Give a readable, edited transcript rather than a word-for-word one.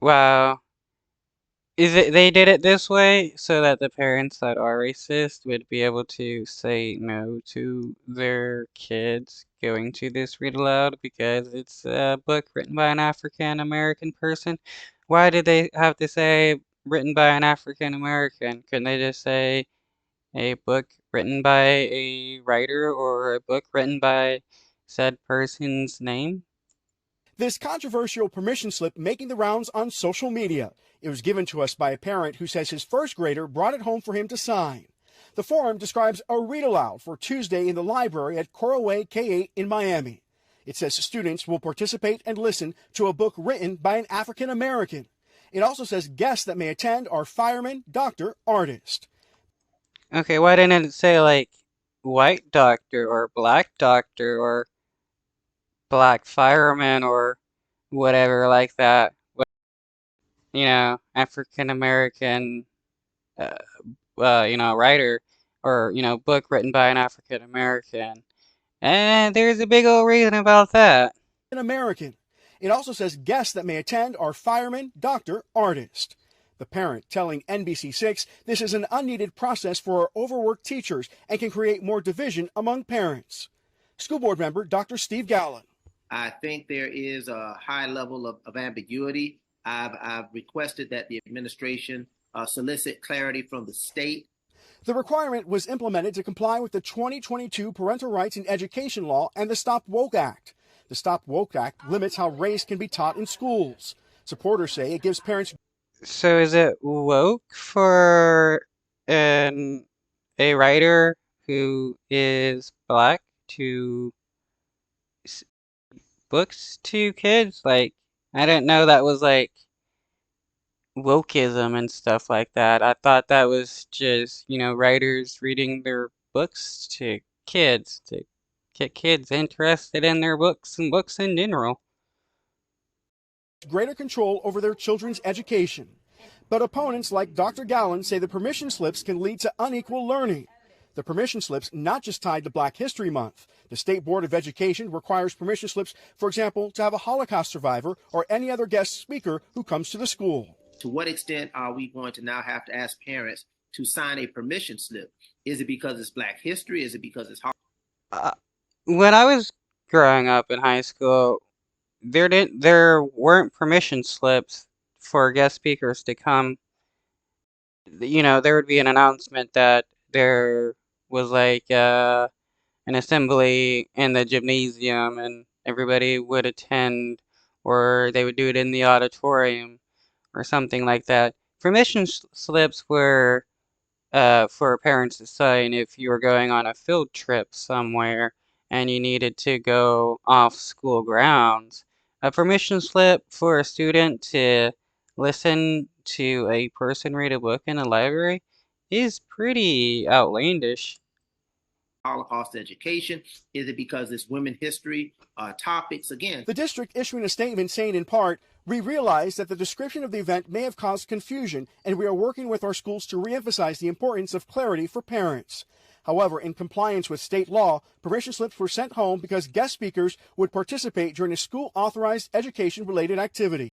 Wow. Is it they did it this way so that the parents that are racist would be able to say no to their kids going to this read aloud because it's a book written by an African American person? Why did they have to say written by an African American? Couldn't they just say a book written by a writer or a book written by said person's name? This controversial permission slip making the rounds on social media. It was given to us by a parent who says his first grader brought it home for him to sign. The form describes a read aloud for Tuesday in the library at Coral Way K8 in Miami. It says students will participate and listen to a book written by an African American. It also says guests that may attend are fireman, doctor, artist. Okay, why didn't it say like white doctor or black doctor or black fireman or whatever like that? African American, uh, writer or, book written by an African American. And there's a big old reason about that. An American. It also says guests that may attend are fireman, doctor, artist. The parent telling NBC6 this is an unneeded process for our overworked teachers and can create more division among parents. School board member Dr. Steve Gallen. I think there is a high level of ambiguity. I've requested that the administration solicit clarity from the state. The requirement was implemented to comply with the 2022 Parental Rights in Education Law and the Stop Woke Act. The Stop Woke Act limits how race can be taught in schools. Supporters say it gives parents. So is it woke for an a writer who is black to books to kids? Like, I didn't know that was like wokeism and stuff like that. I thought that was just, writers reading their books to kids to get kids interested in their books and books in general. Greater control over their children's education. But opponents like Dr. Gallen say the permission slips can lead to unequal learning. The permission slips not just tied to Black History Month. The State Board of Education requires permission slips, for example, to have a Holocaust survivor or any other guest speaker who comes to the school. To what extent are we going to now have to ask parents to sign a permission slip? Is it because it's Black history? Is it because it's Uh, when I was growing up in high school, there weren't permission slips for guest speakers to come. There would be an announcement that there was like an assembly in the gymnasium and everybody would attend, or they would do it in the auditorium or something like that. Permission slips were for parents to sign if you were going on a field trip somewhere and you needed to go off school grounds. A permission slip for a student to listen to a person read a book in a library is pretty outlandish. Holocaust education? Is it because it's women history topics? Again, the district issuing a statement saying in part, we realize that the description of the event may have caused confusion and we are working with our schools to reemphasize the importance of clarity for parents. However, in compliance with state law, permission slips were sent home because guest speakers would participate during a school authorized education related activity.